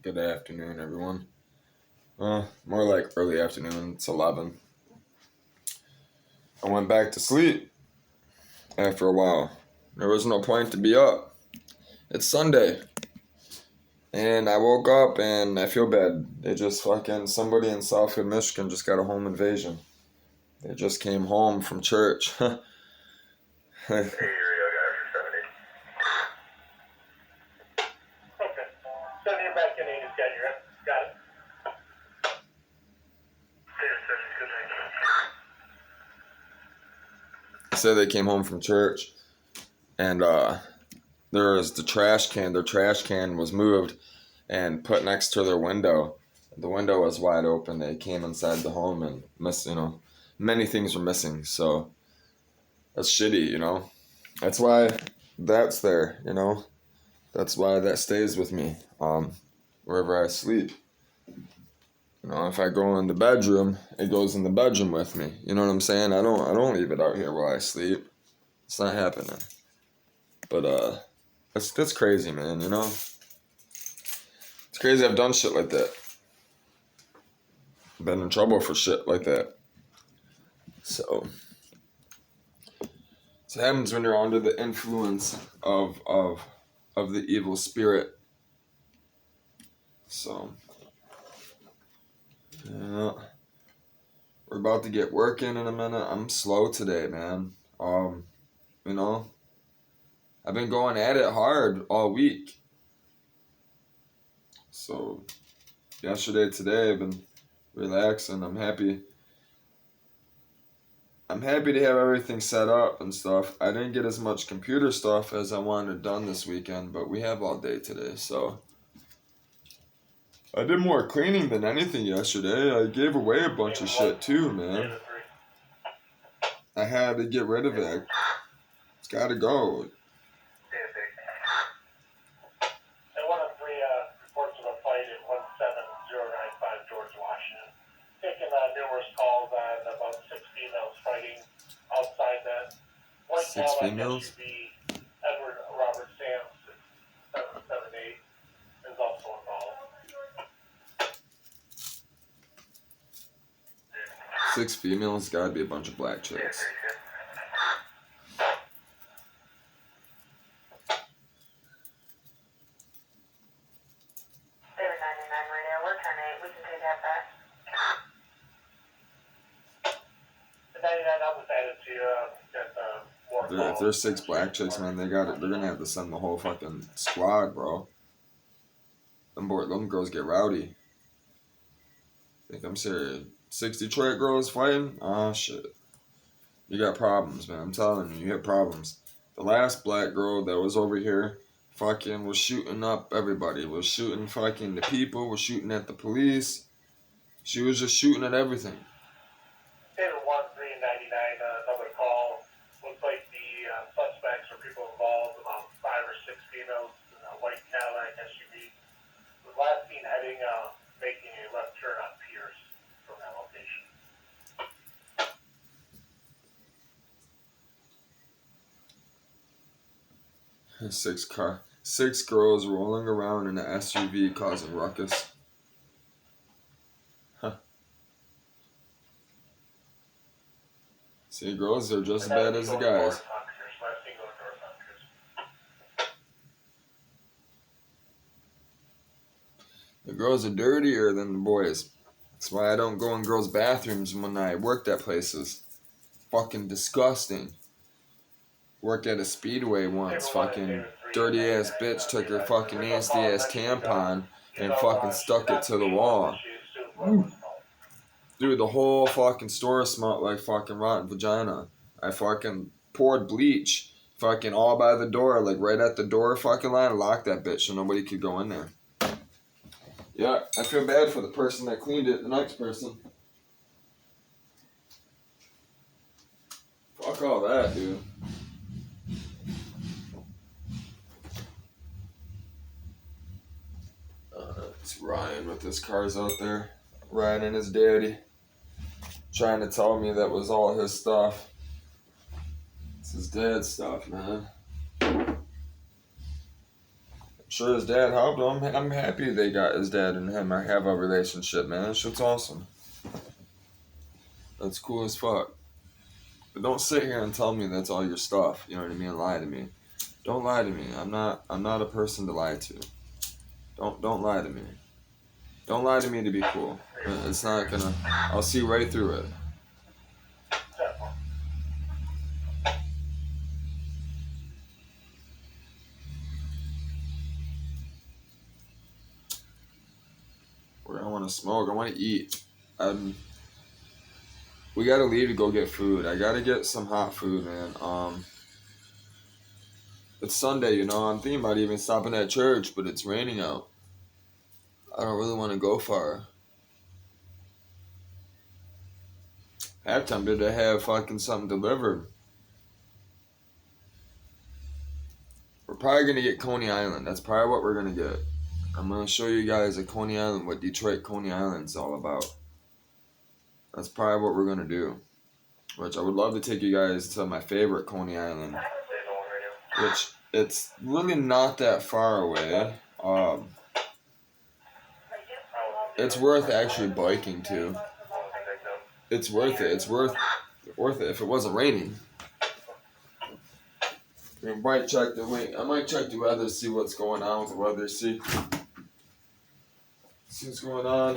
Good afternoon, everyone. More like early afternoon. It's 11. I went back to sleep after a while. There was no point to be up. It's Sunday. And I woke up and I feel bad. Somebody in Southfield, Michigan just got a home invasion. They just came home from church. Hey, Rio guy for 70. Okay. Send him back in and he's got your got it. Good night. Said they came home from church and there was the trash can. Their trash can was moved and put next to their window. The window was wide open. They came inside the home and many things were missing. So that's shitty. That's why that's there. That's why that stays with me. Wherever I sleep. If I go in the bedroom, it goes in the bedroom with me. You know what I'm saying? I don't leave it out here while I sleep. It's not happening. But that's crazy, man. It's crazy I've done shit like that. Been in trouble for shit like that. So it happens when you're under the influence of the evil spirit. So yeah. We're about to get working in a minute. I'm slow today, man. I've been going at it hard all week. So yesterday, today, I've been relaxing. I'm happy to have everything set up and stuff. I didn't get as much computer stuff as I wanted done this weekend, but we have all day today, so I did more cleaning than anything yesterday. I gave away a bunch of shit too, man. I had to get rid of it. It's gotta go. One of three reports of a fight in 17095 George Washington. Taking numerous calls on about 6 females fighting outside that. White 6 females? SUV, Edward Robert Sams, 778, is also involved. 6 females? Gotta be a bunch of black chicks. If there's 6 black chicks, man, they're gonna have to send the whole fucking squad, bro. Them girls get rowdy. Think I'm serious. 6 Detroit girls fighting? Oh shit. You got problems, man. I'm telling you, you have problems. The last black girl that was over here fucking was shooting up everybody. Was shooting fucking the people, was shooting at the police. She was just shooting at everything. Taylor 1399, another call. Looks like the suspects or people involved, about 5 or 6 females in a white Cadillac SUV. Was last seen heading, making a left turn on Pierce from that location. 6 girls rolling around in an SUV causing ruckus. Huh. See, girls are just as bad as the guys. The girls are dirtier than the boys. That's why I don't go in girls' bathrooms when I worked at places. Fucking disgusting. Worked at a speedway once. Fucking dirty ass bitch took her fucking nasty ass tampon and fucking stuck it to the wall. Dude, the whole fucking store smelled like fucking rotten vagina. I fucking poured bleach fucking all by the door, like right at the door fucking line, locked that bitch so nobody could go in there. Yeah, I feel bad for the person that cleaned it, the next person. Fuck all that, dude. It's Ryan with his cars out there. Ryan and his daddy. Trying to tell me that was all his stuff. It's his dad's stuff, man. sure his dad helped him. I'm happy they got his dad and him have a relationship, man. That shit's awesome. That's cool as fuck. But don't sit here and tell me that's all your stuff. You know what I mean? Lie to me. Don't lie to me. I'm not a person to lie to. Don't lie to me. Don't lie to me to be cool. It's not gonna. I'll see right through it. Where I want to smoke. I want to eat. We gotta leave to go get food. I gotta get some hot food, man. It's Sunday, you know. I'm thinking about even stopping at church, but it's raining out. I don't really want to go far. Half tempted to have fucking something delivered. We're probably gonna get Coney Island. That's probably what we're gonna get. I'm gonna show you guys at Coney Island what Detroit Coney Island's all about. That's probably what we're gonna do. Which I would love to take you guys to my favorite Coney Island. Which it's really not that far away. It's worth actually biking to. It's worth it. It's worth it if it wasn't raining. I might check the weather, see what's going on with the weather, see what's going on.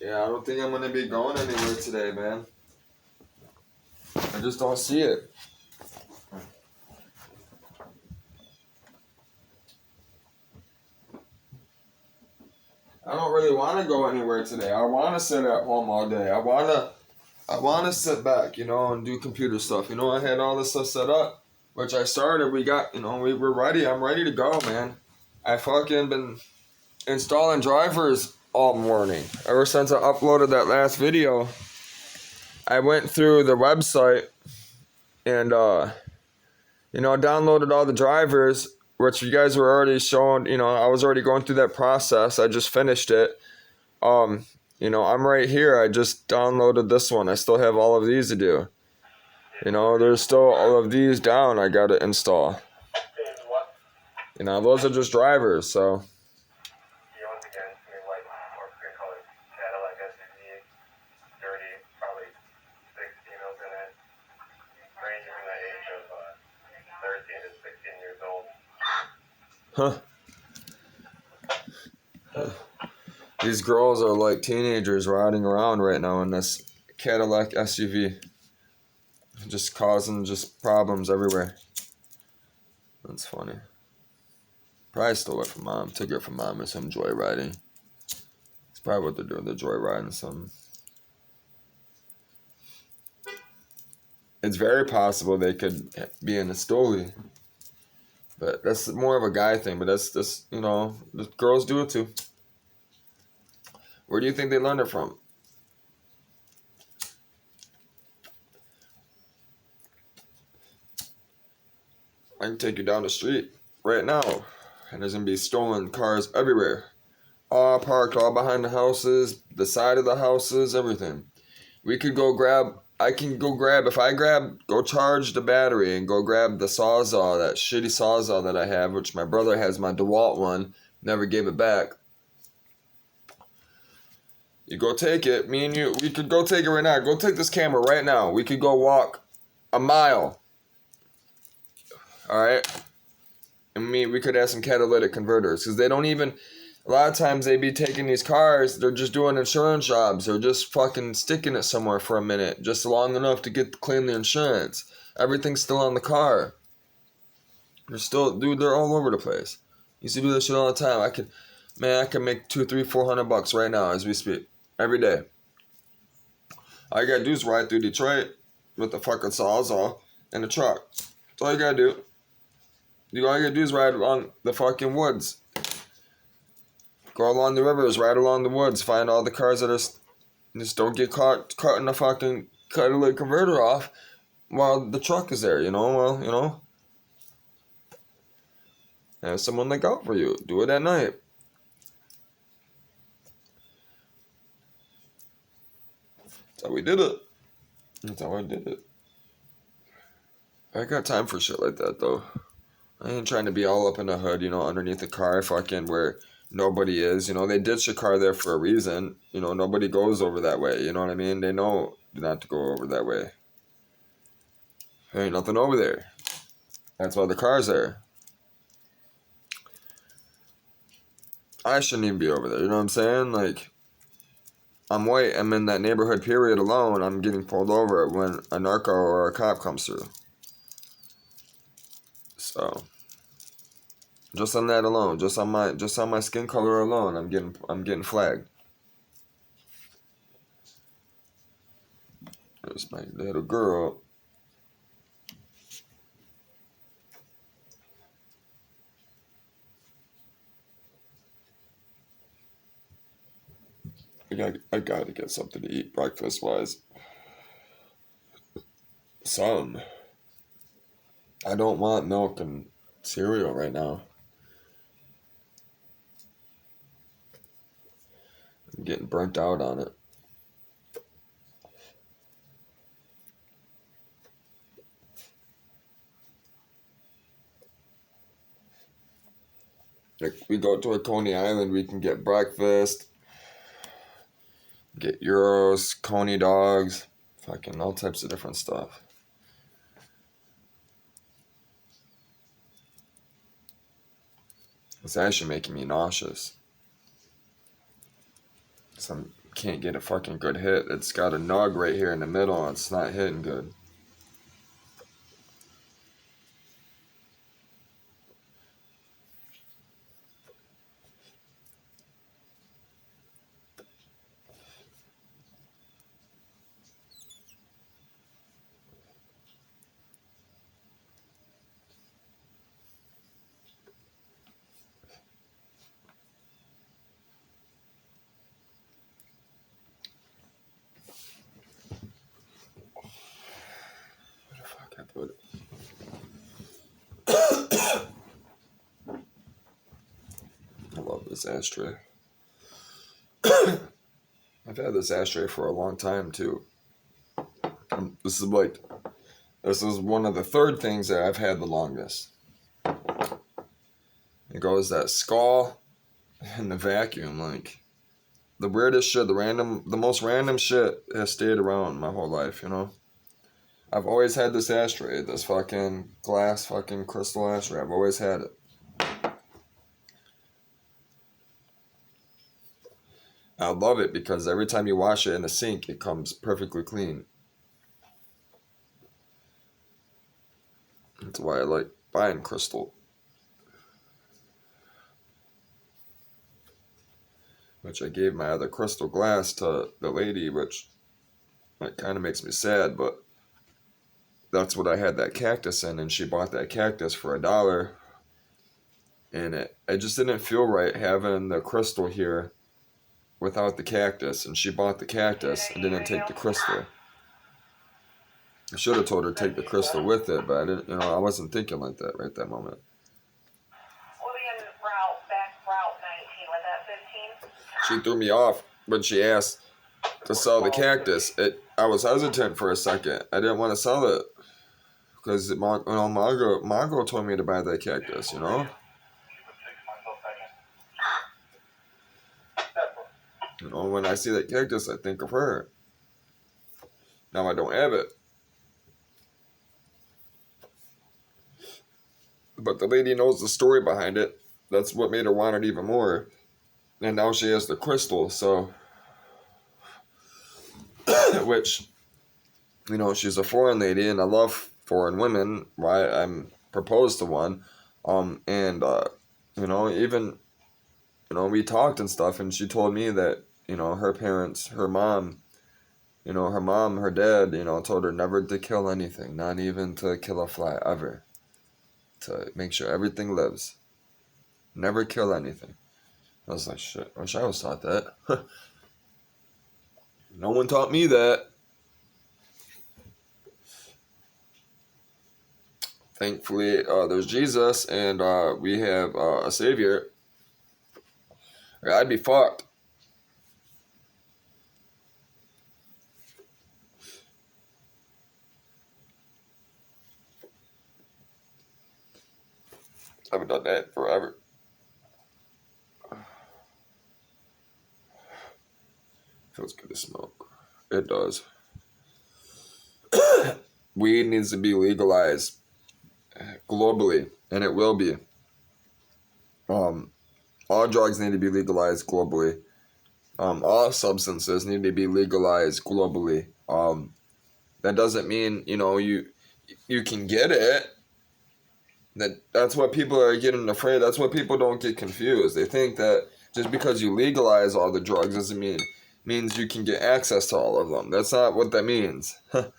Yeah, I don't think I'm gonna be going anywhere today, man. I just don't see it. I don't really want to go anywhere today. I want to sit at home all day. I want to sit back, you know, and do computer stuff. You know, I had all this stuff set up, which I started. We got, you know, we were ready. I'm ready to go, man. I fucking been installing drivers all morning. Ever since I uploaded that last video, I went through the website and, you know, downloaded all the drivers, which you guys were already showing. You know, I was already going through that process. I just finished it. You know, I'm right here. I just downloaded this one. I still have all of these to do. You know, there's still all of these down I gotta install. You know, those are just drivers, so. Huh. These girls are like teenagers riding around right now in this Cadillac SUV. Just causing just problems everywhere. That's funny. Probably stole it from mom. Took it from mom or some joyriding. It's probably what they're doing. They're joyriding some. It's very possible they could be in a stoley. But that's more of a guy thing. But that's you know, the girls do it too. Where do you think they learned it from? I can take you down the street right now, and there's gonna be stolen cars everywhere. All parked, all behind the houses, the side of the houses, everything. We could go grab, go charge the battery and go grab the Sawzall, that shitty Sawzall that I have, which my brother has, my DeWalt one, never gave it back. You go take it, me and you, we could go take it right now. Go take this camera right now. We could go walk a mile. Alright? And we could have some catalytic converters, because they don't even, a lot of times they be taking these cars, they're just doing insurance jobs, they're just fucking sticking it somewhere for a minute, just long enough to claim the insurance. Everything's still on the car. They're all over the place. Used to do this shit all the time. I could make $200, $300, $400 right now as we speak, every day. All you gotta do is ride through Detroit with the fucking Sawzall and the truck. That's all you gotta do. All you gotta do is ride along the fucking woods. Go along the rivers, ride along the woods, find all the cars that are... Just don't get caught cutting the fucking catalytic converter off while the truck is there, you know? Well, you know? Have someone look out for you. Do it at night. That's how we did it. That's how I did it. I got time for shit like that though. I ain't trying to be all up in the hood, underneath the car, fucking where nobody is. They ditch a car there for a reason. Nobody goes over that way. You know what I mean? They know not to go over that way. There ain't nothing over there. That's why the car's there. I shouldn't even be over there. You know what I'm saying? Like, I'm white. I'm in that neighborhood period alone. I'm getting pulled over when a narco or a cop comes through. So, just on that alone, just on my skin color alone, I'm getting flagged. There's my little girl. I gotta get something to eat breakfast wise. Some. I don't want milk and cereal right now. I'm getting burnt out on it. Like, we go to a Coney Island, we can get breakfast, get Euros, Coney dogs, fucking all types of different stuff. It's actually making me nauseous. So I can't get a fucking good hit. It's got a nug right here in the middle and it's not hitting good. Where the fuck I put it? I love this ashtray. I've had this ashtray for a long time too. This is one of the third things that I've had the longest. It goes that skull and the vacuum, like the weirdest shit, the most random shit has stayed around my whole life, I've always had this ashtray, this fucking glass fucking crystal ashtray. I've always had it. I love it because every time you wash it in the sink, it comes perfectly clean. That's why I like buying crystal. Which I gave my other crystal glass to the lady, which it kind of makes me sad, but that's what I had that cactus in, and she bought that cactus for $1. And it just didn't feel right having the crystal here without the cactus, and she bought the cactus and didn't take the crystal. I should have told her to take the crystal with it, but I didn't. I wasn't thinking like that right that moment. Route 19, was that 15? She threw me off when she asked to sell the cactus. I was hesitant for a second. I didn't want to sell it because Margot told me to buy that cactus. When I see that cactus, I think of her. Now I don't have it. But the lady knows the story behind it. That's what made her want it even more. And now she has the crystal, so... Which, she's a foreign lady, and I love foreign women. Why I'm proposed to one. Even, we talked and stuff, and she told me that, her parents, her mom, her dad, told her never to kill anything, not even to kill a fly, ever. To make sure everything lives. Never kill anything. I was like, shit, I wish I was taught that. No one taught me that. Thankfully, there's Jesus, and we have a Savior. I'd be fucked. haven't done that forever. Feels good to smoke. It does. Weed needs to be legalized globally, and it will be. All drugs need to be legalized globally. All substances need to be legalized globally. That doesn't mean, you know, you can get it. That's what people are getting afraid. That's what people don't get confused. They think that just because you legalize all the drugs doesn't means you can get access to all of them. That's not what that means. It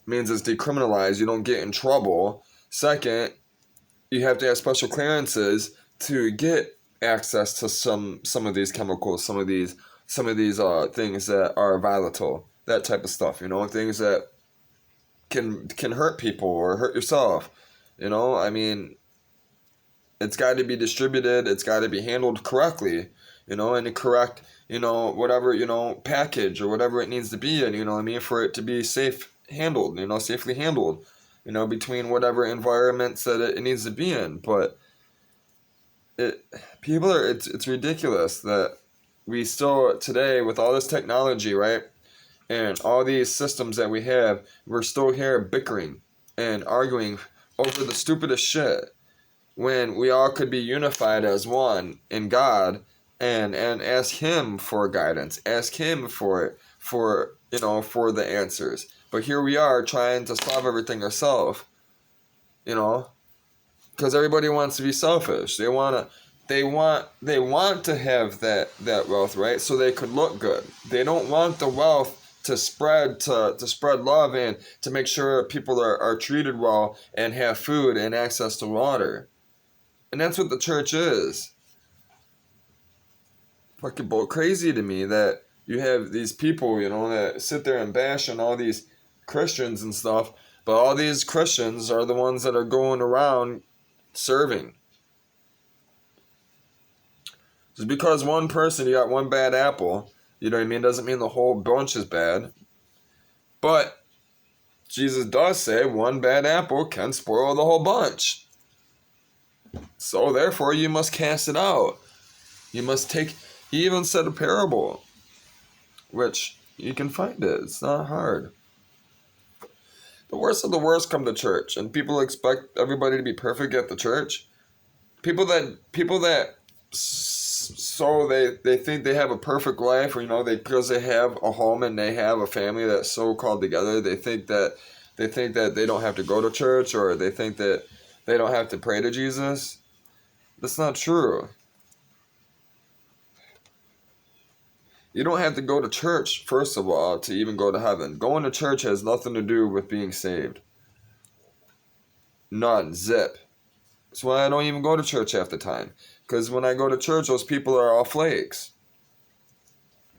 means it's decriminalized. You don't get in trouble. Second, you have to have special clearances to get access to some of these chemicals, some of these things that are volatile, that type of stuff. You know, things that can hurt people or hurt yourself. You know, I mean, it's got to be distributed. It's got to be handled correctly. You know, in the correct, you know, whatever, you know, package or whatever it needs to be in, you know what I mean, for it to be safely handled, you know, between whatever environments that it needs to be in. But it's ridiculous that we still, today, with all this technology, right, and all these systems that we have, we're still here bickering and arguing over the stupidest shit when we all could be unified as one in God and ask Him for guidance, ask Him for the answers. But here we are trying to solve everything ourselves, you know, because everybody wants to be selfish. They want to have that wealth, right? So they could look good. They don't want the wealth to spread love and to make sure people are treated well and have food and access to water. And that's what the church is. Fucking bull crazy to me that you have these people, you know, that sit there and bash on all these Christians and stuff, but all these Christians are the ones that are going around serving. Just because one person, you got one bad apple, you know what I mean, doesn't mean the whole bunch is bad. But Jesus does say one bad apple can spoil the whole bunch. So therefore you must cast it out. You must take, he even said a parable, which you can find it. It's not hard. The worst of the worst come to church, and people expect everybody to be perfect at the church. People that so they think they have a perfect life, or, you know, because they have a home and they have a family that's so called together, they think that they don't have to go to church, or they think that they don't have to pray to Jesus. That's not true. You don't have to go to church, first of all, to even go to heaven. Going to church has nothing to do with being saved. None. Zip. That's why I don't even go to church half the time. Because when I go to church, those people are all flakes.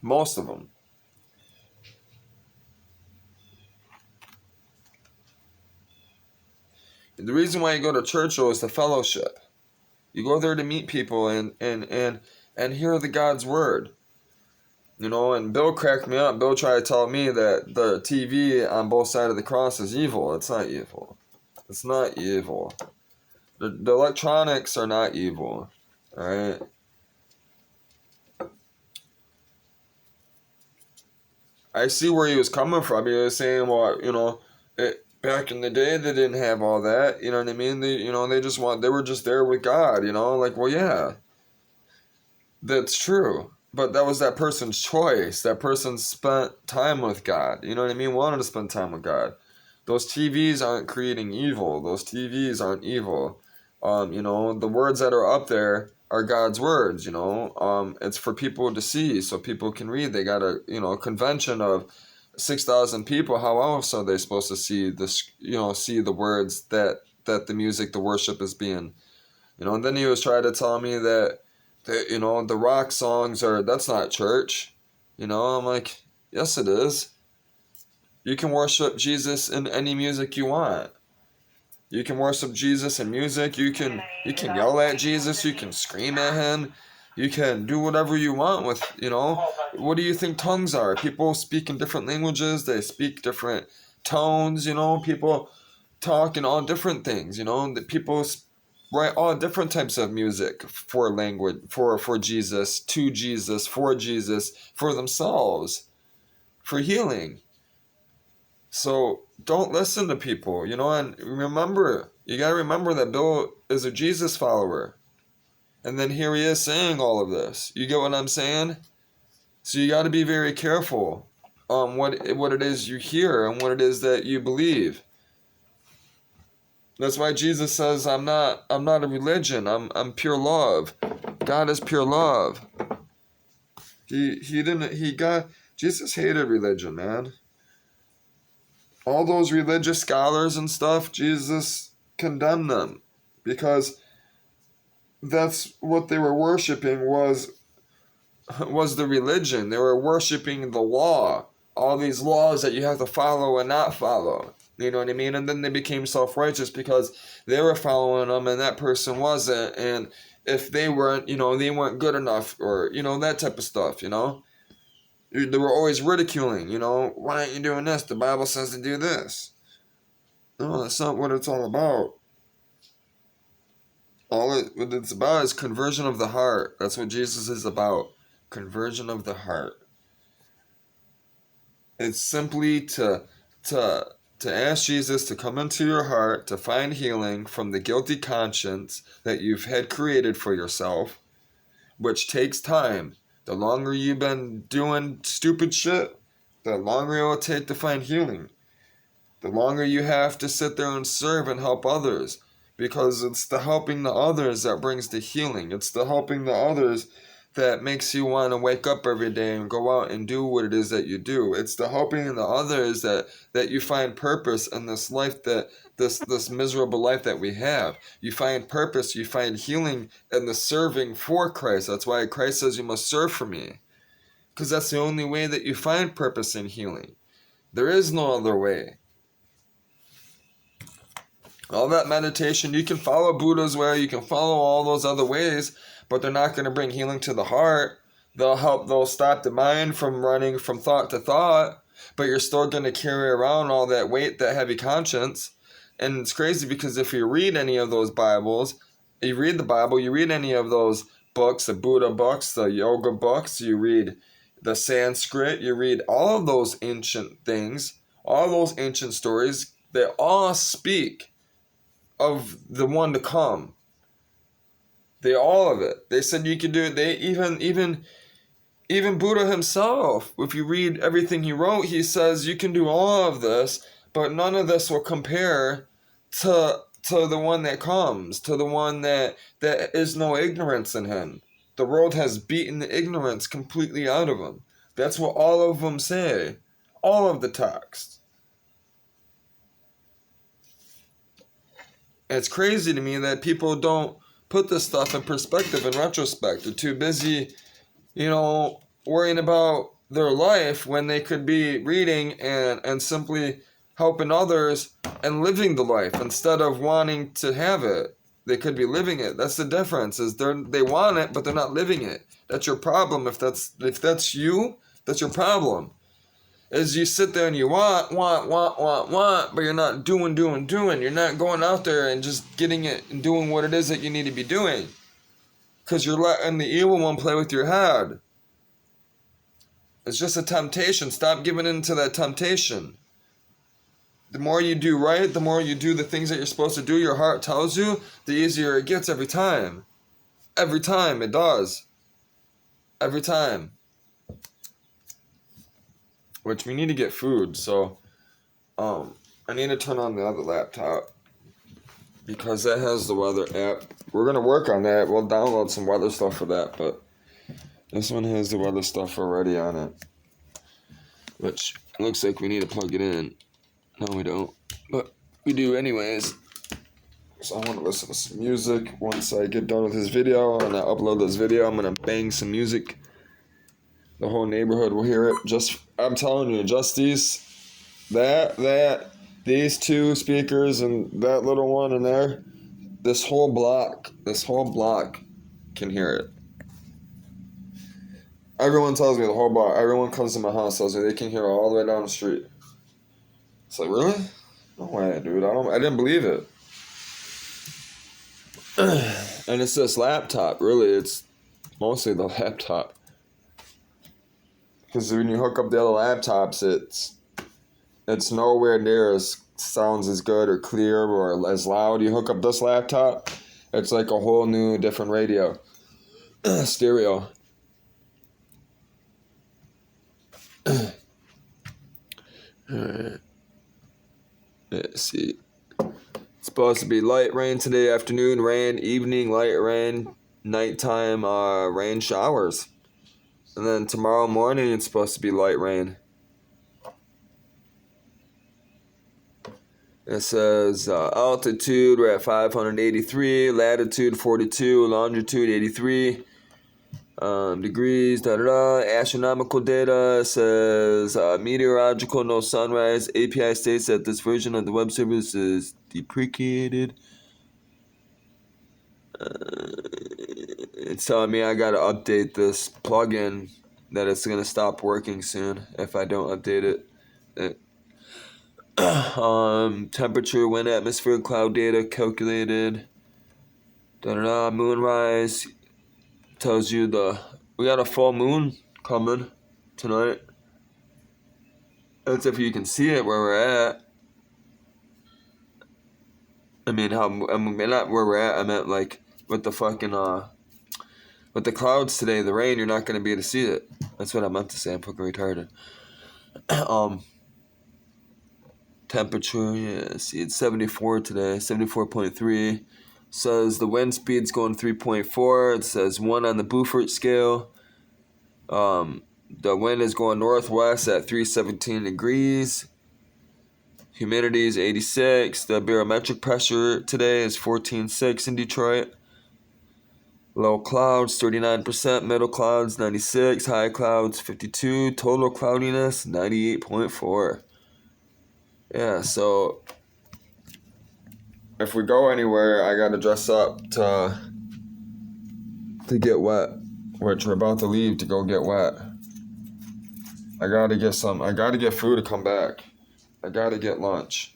Most of them. The reason why you go to church, though, is the fellowship. You go there to meet people and hear the God's word. You know, and Bill cracked me up. Bill tried to tell me that the TV on both sides of the cross is evil. It's not evil. It's not evil. The electronics are not evil. Alright? I see where he was coming from. He was saying, well, you know, back in the day they didn't have all that. You know what I mean? They were just there with God, you know? Like, well, yeah. That's true. But that was that person's choice. That person spent time with God. You know what I mean? Wanted to spend time with God. Those TVs aren't creating evil. Those TVs aren't evil. You know, the words that are up there are God's words, you know. It's for people to see so people can read. They got a, you know, a convention of 6,000 people. How else are they supposed to see this, you know, see the words that the music, the worship is being, you know? And then he was trying to tell me that, you know, the rock songs that's not church. You know, I'm like, yes it is. You can worship Jesus in any music you want. You can worship Jesus in music. You can yell at Jesus. You can scream at him. You can do whatever you want with, you know. What do you think tongues are? People speak in different languages. They speak different tones, you know. People talk in all different things, you know. The people write all different types of music for language, for Jesus, to Jesus, for themselves, for healing. So don't listen to people, and remember, you got to remember that Bill is a Jesus follower. And then here he is saying all of this. You get what I'm saying? So you got to be very careful on what it is you hear and what it is that you believe. That's why Jesus says, I'm not a religion. I'm pure love. God is pure love. Jesus hated religion, man. All those religious scholars and stuff, Jesus condemned them because that's what they were worshiping was the religion. They were worshiping the law. All these laws that you have to follow and not follow. You know what I mean? And then they became self-righteous because they were following them and that person wasn't. And if they weren't, they weren't good enough or, that type of stuff, They were always ridiculing, why aren't you doing this? The Bible says to do this. No, that's not what it's all about. What it's about is conversion of the heart. That's what Jesus is about. Conversion of the heart. It's simply to ask Jesus to come into your heart to find healing from the guilty conscience that you've had created for yourself, which takes time. The longer you've been doing stupid shit, the longer it will take to find healing. The longer you have to sit there and serve and help others, because it's the helping the others that brings the healing. It's the helping the others that makes you want to wake up every day and go out and do what it is that you do. It's the helping the others that you find purpose in this life, that this miserable life that we have. You find purpose, you find healing in the serving for Christ. That's why Christ says you must serve for me. Because that's the only way that you find purpose in healing. There is no other way. All that meditation, you can follow Buddha's way, you can follow all those other ways, but they're not going to bring healing to the heart. They'll stop the mind from running from thought to thought, but you're still going to carry around all that weight, that heavy conscience. And it's crazy because if you read any of those Bibles, you read the Bible, you read any of those books, the Buddha books, the yoga books, you read the Sanskrit, you read all of those ancient things, all those ancient stories, they all speak of the one to come. All of it. They said you could do it. They even Buddha himself, if you read everything he wrote, he says you can do all of this, but none of this will compare to the one that comes, to the one that is no ignorance in him. The world has beaten the ignorance completely out of him. That's what all of them say. All of the texts. It's crazy to me that people don't put this stuff in perspective, in retrospect. They're too busy, worrying about their life when they could be reading and simply helping others and living the life instead of wanting to have it. They could be living it. That's the difference. Is they want it, but they're not living it. That's your problem. If that's you, that's your problem. Is you sit there and you want, but you're not doing. You're not going out there and just getting it and doing what it is that you need to be doing. Because you're letting the evil one play with your head. It's just a temptation. Stop giving in to that temptation. The more you do right, the more you do the things that you're supposed to do, your heart tells you, the easier it gets every time. Every time it does. Every time. Which we need to get food, so I need to turn on the other laptop because that has the weather app. We're going to work on that. We'll download some weather stuff for that, but this one has the weather stuff already on it, which looks like we need to plug it in. No, we don't, but we do anyways. So I want to listen to some music. Once I get done with this video and I upload this video, I'm going to bang some music. The whole neighborhood will hear it. I'm telling you, just these two speakers and that little one in there, this whole block can hear it. Everyone tells me, the whole block, everyone comes to my house, tells me they can hear it all the way down the street. It's like, really? No way, dude. I didn't believe it. And it's this laptop, really. It's mostly the laptop. Because when you hook up the other laptops, it's nowhere near as sounds as good or clear or as loud. You hook up this laptop, it's like a whole new different radio. Stereo. Alright. Let's see. It's supposed to be light rain today, afternoon rain, evening light rain, nighttime rain showers. And then tomorrow morning it's supposed to be light rain. It says altitude, we're at 583, latitude 42, longitude 83, degrees, astronomical data says meteorological, no sunrise. API states that this version of the web service is deprecated. It's telling me I gotta update this plugin, that it's gonna stop working soon if I don't update it. Temperature, wind, atmosphere, cloud data calculated. Moonrise tells you we got a full moon coming tonight. That's if you can see it where we're at. I mean, not where we're at. I meant like with the fucking with the clouds today, the rain. You're not gonna be able to see it. That's what I meant to say. I'm fucking retarded. Temperature, yeah, see, it's 74 today, 74.3. Says the wind speed's going 3.4. It says 1 on the Beaufort scale. The wind is going northwest at 317 degrees. Humidity is 86. The barometric pressure today is 14.6 in Detroit. Low clouds, 39%. Middle clouds, 96. High clouds, 52. Total cloudiness, 98.4. Yeah, so if we go anywhere, I gotta dress up to get wet, which we're about to leave to go get wet. I gotta get food to come back. I gotta get lunch.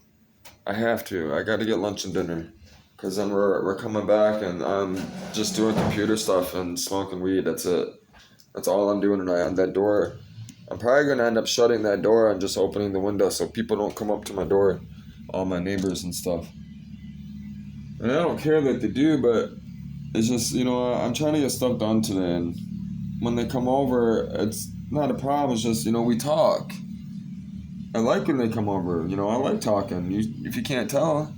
I have to. I gotta get lunch and dinner. Because then we're coming back and I'm just doing computer stuff and smoking weed. That's it. That's all I'm doing tonight on that door. I'm probably going to end up shutting that door and just opening the window so people don't come up to my door. All my neighbors and stuff. And I don't care that they do, but it's just, I'm trying to get stuff done today. And when they come over, it's not a problem. It's just, we talk. I like when they come over. I like talking. If you can't tell,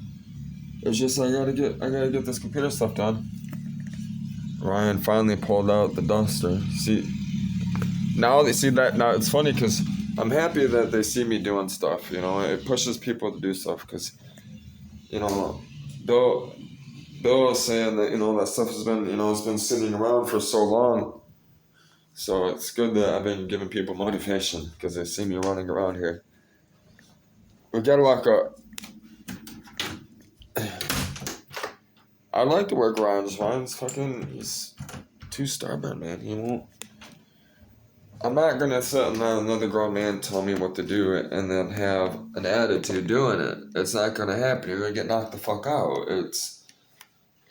it's just I gotta get this computer stuff done. Ryan finally pulled out the duster. Now they see that. Now it's funny because I'm happy that they see me doing stuff. It pushes people to do stuff because, Bill was saying that that stuff has been it's been sitting around for so long. So it's good that I've been giving people motivation because they see me running around here. We gotta lock up. I'd like to work around he's too stubborn, man. He won't. I'm not gonna sit and let another grown man tell me what to do and then have an attitude doing it. It's not gonna happen. You're gonna get knocked the fuck out.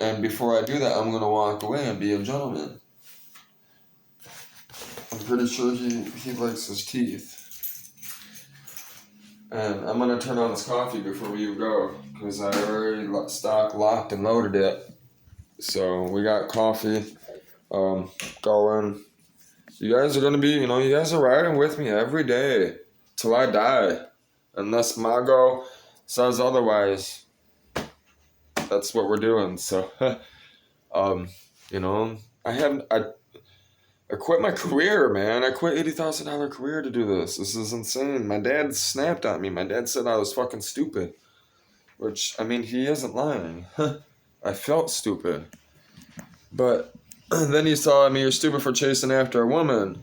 And before I do that, I'm gonna walk away and be a gentleman. I'm pretty sure he likes his teeth. And I'm gonna turn on this coffee before we even go, because I already locked and loaded it. So we got coffee going. You guys are gonna be, you guys are riding with me every day till I die, unless Mago says otherwise. That's what we're doing. So, I quit my career, man. I quit $80,000 career to do this. This is insane. My dad snapped at me. My dad said I was fucking stupid. Which, he isn't lying. I felt stupid. But then he saw me, you're stupid for chasing after a woman.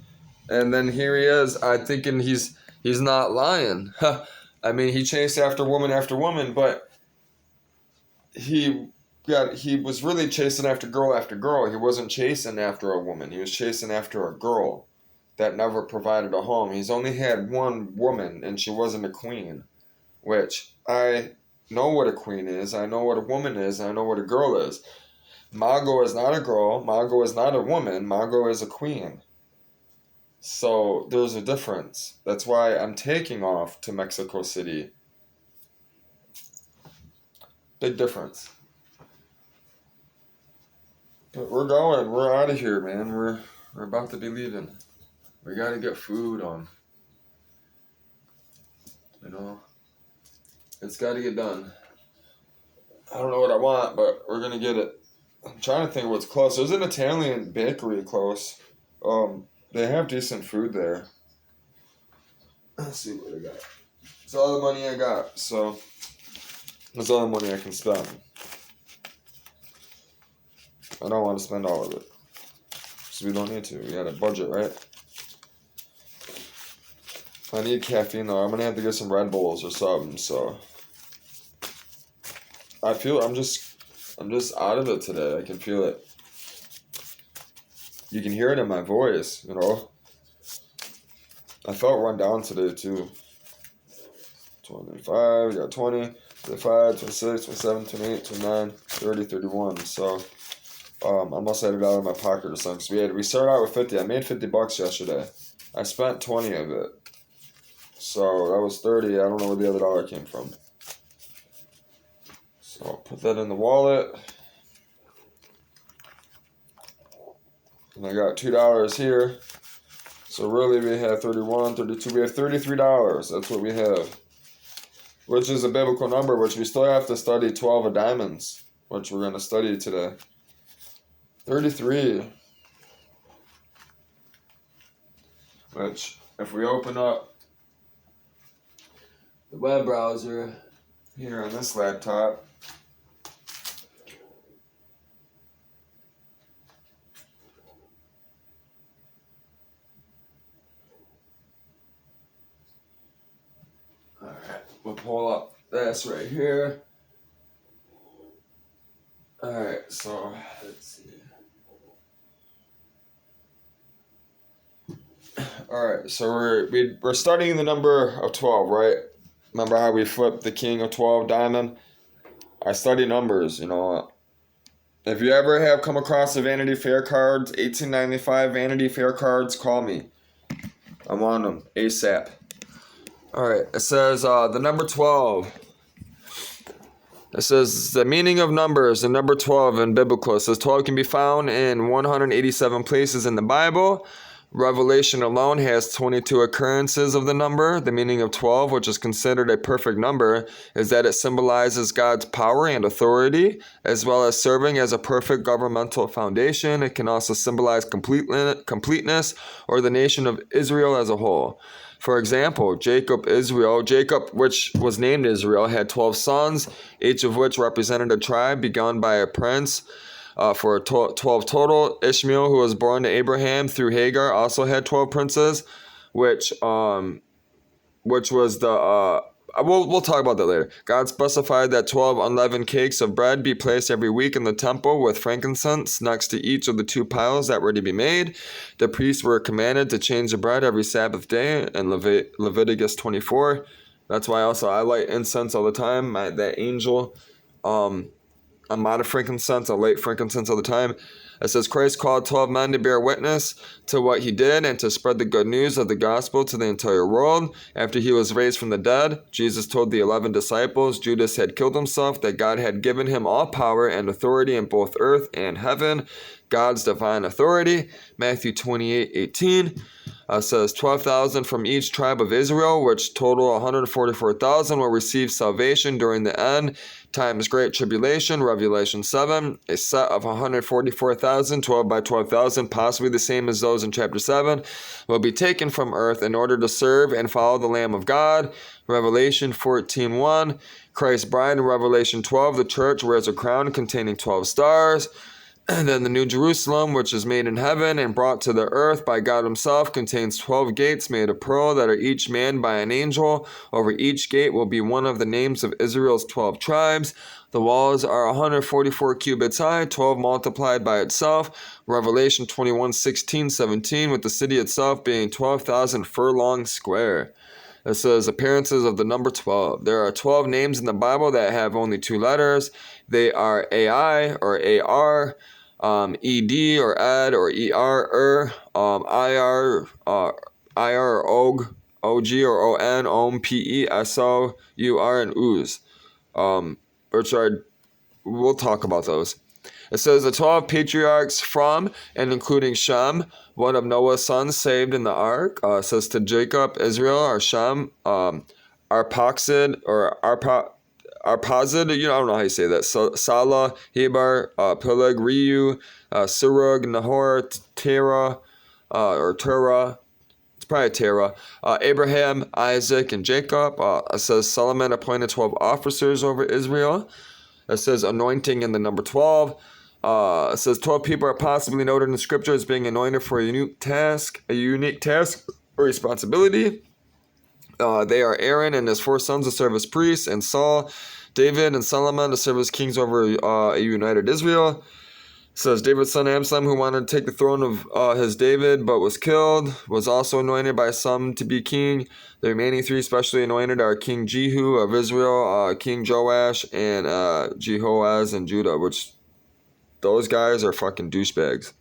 And then here he is, I thinking he's not lying. He chased after woman, but he was really chasing after girl. He wasn't chasing after a woman. He was chasing after a girl that never provided a home. He's only had one woman, and she wasn't a queen. Which, I know what a queen is. I know what a woman is. I know what a girl is. Mago is not a girl. Mago is not a woman. Mago is a queen. So there's a difference. That's why I'm taking off to Mexico City. Big difference. But we're going. We're out of here, man. We're about to be leaving. We gotta get food on. You know, it's gotta get done. I don't know what I want, but we're gonna get it. I'm trying to think of what's close. There's an Italian bakery close. They have decent food there. Let's see what I got. It's all the money I got, so that's all the money I can spend. I don't want to spend all of it. So we don't need to. We got a budget, right? I need caffeine though. I'm gonna have to get some Red Bulls or something, so I feel I'm just out of it today. I can feel it. You can hear it in my voice, you know. I felt run down today too. 25, we got 20, 25, 26, 27, 28, 29, 30, 31. So I must have had it out of my pocket or something. So we started out with 50. I made $50 yesterday. I spent 20 of it. So that was 30. I don't know where the other dollar came from. So I'll put that in the wallet. And I got $2 here. So really we have 31, 32. We have $33. That's what we have. Which is a biblical number, which we still have to study 12 of diamonds, which we're going to study today. 33. Which, if we open up the web browser here on this laptop, alright, we'll pull up this right here. Alright, so let's see. Alright, so we're studying the number of 12, right? Remember how we flipped the king of 12 diamond? I study numbers, you know. If you ever have come across the Vanity Fair cards, 1895 Vanity Fair cards, call me. I want them ASAP. Alright, it says the number 12. It says the meaning of numbers, the number 12 in biblical. It says 12 can be found in 187 places in the Bible. Revelation alone has 22 occurrences of the number. The meaning of 12, which is considered a perfect number, is that it symbolizes God's power and authority, as well as serving as a perfect governmental foundation. It can also symbolize completeness or the nation of Israel as a whole. For example, Jacob, which was named Israel, had 12 sons, each of which represented a tribe begun by a prince. For 12 total. Ishmael, who was born to Abraham through Hagar, also had 12 princes, which was the we'll talk about that later. God specified that 12 unleavened cakes of bread be placed every week in the temple with frankincense next to each of the 2 piles that were to be made. The priests were commanded to change the bread every Sabbath day in Leviticus 24. That's why also I light incense all the time. That angel, I'm out of frankincense. I light frankincense all the time. It says Christ called 12 men to bear witness to what he did and to spread the good news of the gospel to the entire world. After he was raised from the dead, Jesus told the 11 disciples Judas had killed himself, that God had given him all power and authority in both earth and heaven. God's divine authority. Matthew 28:18. Says 12,000 from each tribe of Israel, which total 144,000 will receive salvation during the end times great tribulation. Revelation 7, a set of 144,000, 12 by 12,000, possibly the same as those in chapter 7, will be taken from earth in order to serve and follow the Lamb of God. Revelation 14:1, Christ's bride in Revelation 12, the church wears a crown containing 12 stars. And then the New Jerusalem, which is made in heaven and brought to the earth by God himself, contains 12 gates made of pearl that are each manned by an angel. Over each gate will be one of the names of Israel's 12 tribes. The walls are 144 cubits high, 12 multiplied by itself. Revelation 21:16, 17, with the city itself being 12,000 furlongs square. It says appearances of the number 12. There are 12 names in the Bible that have only 2 letters. They are AI or AR, ED or Ed or ER, IR, IR or OG, OG or ON, OM, PE, SO, UR, and OOZ, which are, we'll talk about those. It says the 12 patriarchs from and including Shem, one of Noah's sons saved in the ark. It says to Jacob, Israel, or Shem, Arphaxad, or Arpazid, I don't know how you say that. Salah, Heber, Peleg, Reu, Serug, Nahor, Terah, or Terah. It's probably Terah. Abraham, Isaac, and Jacob. It says Solomon appointed 12 officers over Israel. It says anointing in the number 12. It says 12 people are possibly noted in the scripture as being anointed for a unique task or responsibility. They are Aaron and his 4 sons to serve as priests, and Saul, David, and Solomon to serve as kings over a united Israel. It says David's son Absalom, who wanted to take the throne of his David but was killed, was also anointed by some to be king. The remaining 3 specially anointed are King Jehu of Israel, King Joash, and Jehoaz in Judah, which those guys are fucking douchebags.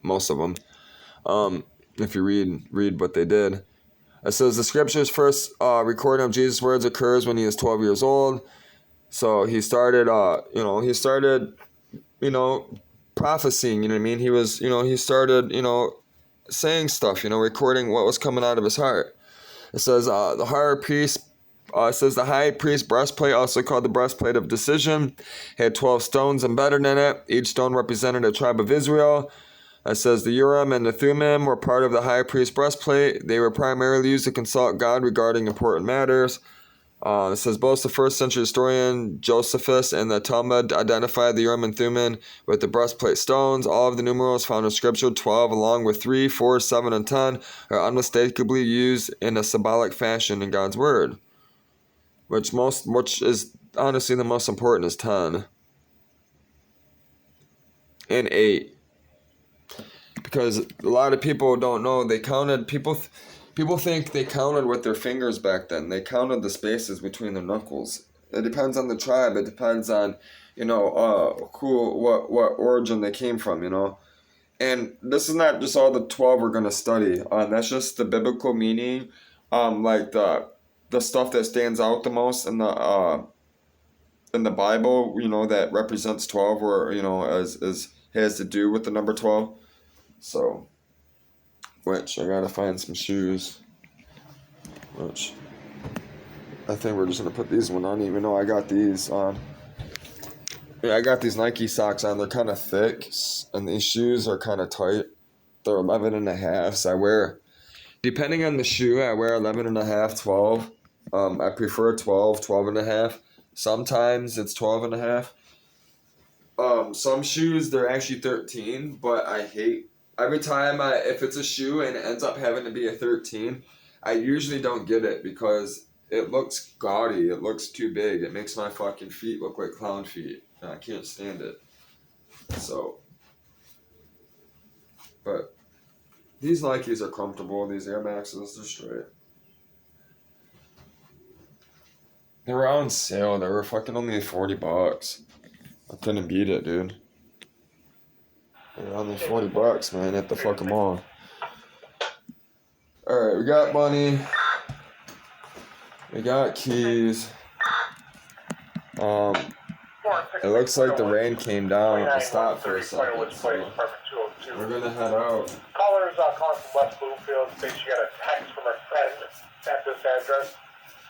Most of them. If you read what they did. It says the scripture's first recording of Jesus' words occurs when he is 12 years old. So he started, prophesying, you know what I mean? He was, he started, saying stuff, recording what was coming out of his heart. It says the high priest breastplate, also called the breastplate of decision, had 12 stones embedded in it. Each stone represented a tribe of Israel. It says the Urim and the Thummim were part of the high priest breastplate. They were primarily used to consult God regarding important matters. It says both the first century historian Josephus and the Talmud identified the Urim and Thummim with the breastplate stones. All of the numerals found in scripture, 12 along with 3, 4, 7, and 10, are unmistakably used in a symbolic fashion in God's word. Which is honestly the most important is 10 and 8. Because a lot of people don't know, they counted, people think they counted with their fingers back then. They counted the spaces between their knuckles. It depends on the tribe. It depends on, what origin they came from, And this is not just all the 12 we're going to study. That's just the biblical meaning, like the stuff that stands out the most in the Bible, that represents 12 or, has to do with the number 12. So, which I gotta find some shoes. Which I think we're just gonna put these one on, even though I got these on. Yeah, I got these Nike socks on. They're kind of thick, and these shoes are kind of tight. They're 11 and a half. So I wear, depending on the shoe, I wear 11 and a half, 12. I prefer 12, 12 and a half. Sometimes it's 12 and a half. Some shoes, they're actually 13, but I hate. Every time if it's a shoe and it ends up having to be a 13, I usually don't get it because it looks gaudy. It looks too big. It makes my fucking feet look like clown feet. And I can't stand it. So, but these Nikes are comfortable. These Air Maxes, they're straight. They were on sale. They were fucking only $40. I couldn't beat it, dude. They're only $40, man, at the fucking mall. Alright, we got money. We got keys. It looks like the rain came down and stopped for a second, so we're gonna head out. Callers calling from West Bloomfield states she got a text from her friend at this address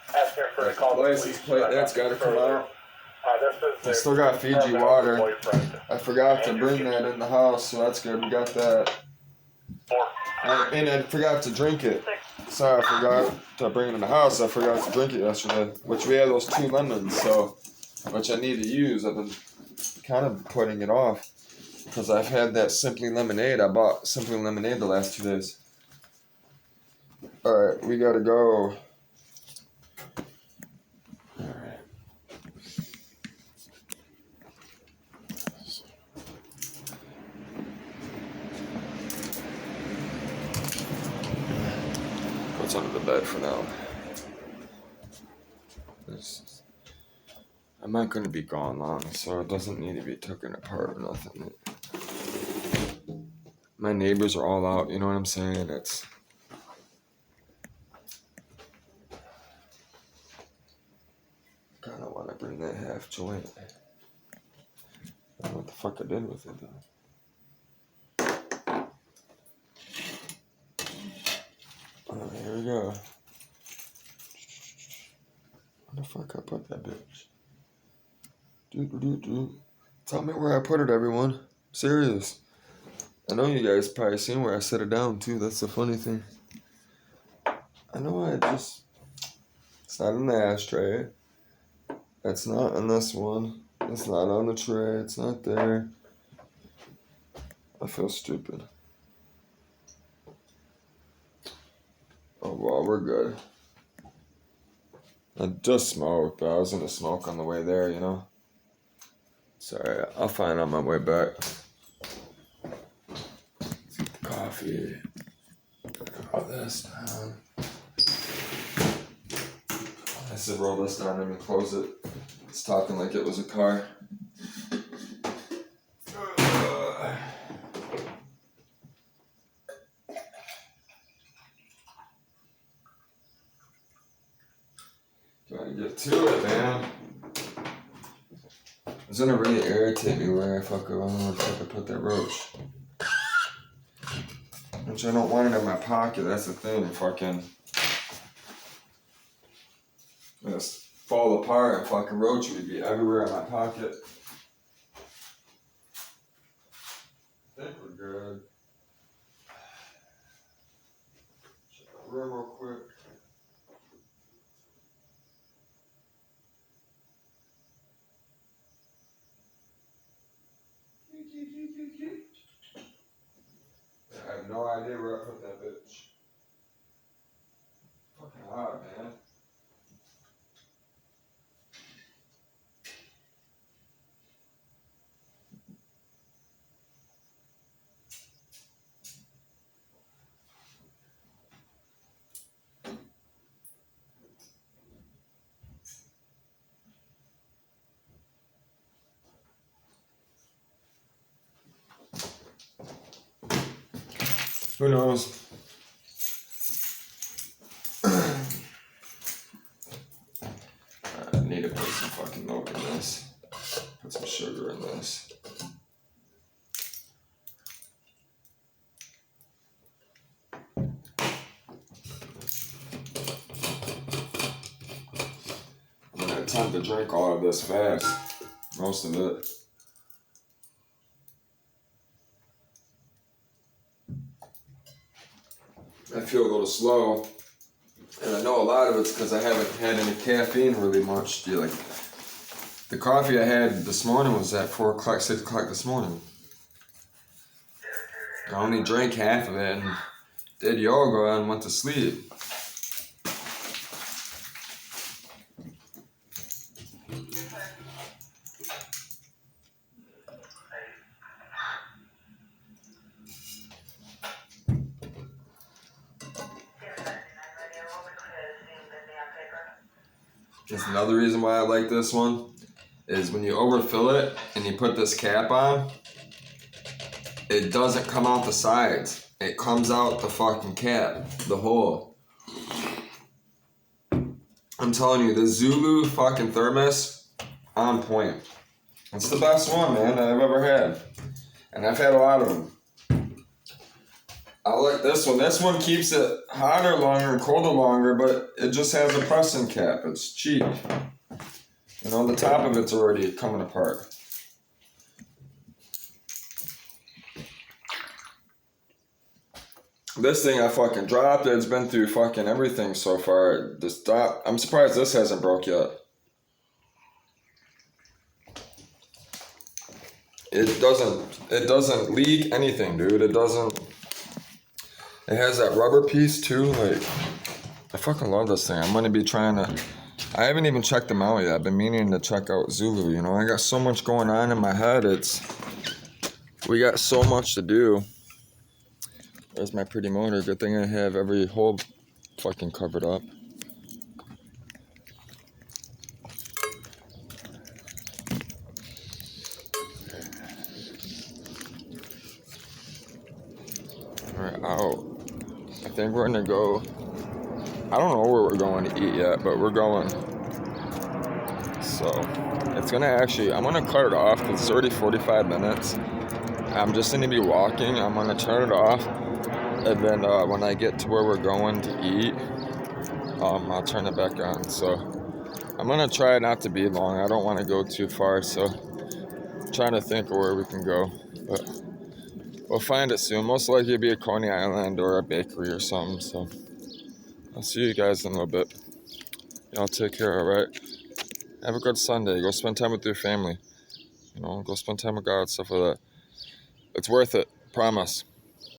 asking her for a call. License plate, that's gotta come out. I still got Fiji water. I forgot to bring that in the house, so that's good. We got that. And I forgot to drink it. Sorry, I forgot to bring it in the house. I forgot to drink it yesterday. Which we had those 2 lemons, so which I need to use. I've been kind of putting it off because I've had that Simply Lemonade. I bought Simply Lemonade the last 2 days. Alright, we gotta go. What's under the bed for now? I'm not gonna be gone long, so it doesn't need to be taken apart or nothing. My neighbors are all out, you know what I'm saying? It's kinda wanna bring that half joint. I don't know what the fuck I did with it though. Oh, here we go. Where the fuck I put that bitch? Tell me where I put it, everyone. Serious. I know you guys probably seen where I set it down too. That's the funny thing. I know it's not in the ashtray. It's not on this one. It's not on the tray. It's not there. I feel stupid. Oh well, we're good. I just smoked, but I was gonna smoke on the way there, you know? Sorry, I'll find on my way back. Let's get the coffee. All this down. I said roll this down and close it. It's talking like it was a car. Gotta get to it, man. It's gonna really irritate me where I fuck around and put that roach. Which I don't want it in my pocket, that's the thing, fucking. Just fall apart and fucking roach would be everywhere in my pocket. I think we're good. Check the room real quick. I have no idea where I put that bitch. Fucking hot, man. Who knows? I need to put some fucking milk in this. Put some sugar in this. I'm gonna attempt to drink all of this fast. Most of it. I feel a little slow. And I know a lot of it's because I haven't had any caffeine really much. Like, the coffee I had this morning was at 4 o'clock, 6 o'clock this morning. I only drank half of it and did yoga and went to sleep. That's another reason why I like this one, is when you overfill it and you put this cap on, it doesn't come out the sides. It comes out the fucking cap, the hole. I'm telling you, the Zulu fucking thermos, on point. It's the best one, man, that I've ever had. And I've had a lot of them. I like this one. This one keeps it hotter longer and colder longer, but it just has a pressing cap. It's cheap. You know, the top of it's already coming apart. This thing I fucking dropped. It's been through fucking everything so far. I'm surprised this hasn't broke yet. It doesn't leak anything, dude. It has that rubber piece too. Like, I fucking love this thing. I'm gonna be trying to. I haven't even checked them out yet. I've been meaning to check out Zulu. You know, I got so much going on in my head. We got so much to do. There's my pretty motor. Good thing I have every hole fucking covered up. out. I think we're gonna go. I don't know where we're going to eat yet, but we're going. So it's gonna actually. I'm gonna cut it off because it's already 45 minutes. I'm just gonna be walking. I'm gonna turn it off, and then when I get to where we're going to eat, I'll turn it back on. So I'm gonna try not to be long. I don't want to go too far, so I'm trying to think of where we can go, but we'll find it soon. Most likely it'll be a Coney Island or a bakery or something. So I'll see you guys in a little bit. Y'all take care, all right? Have a good Sunday. Go spend time with your family. Go spend time with God, stuff like that. It's worth it. Promise.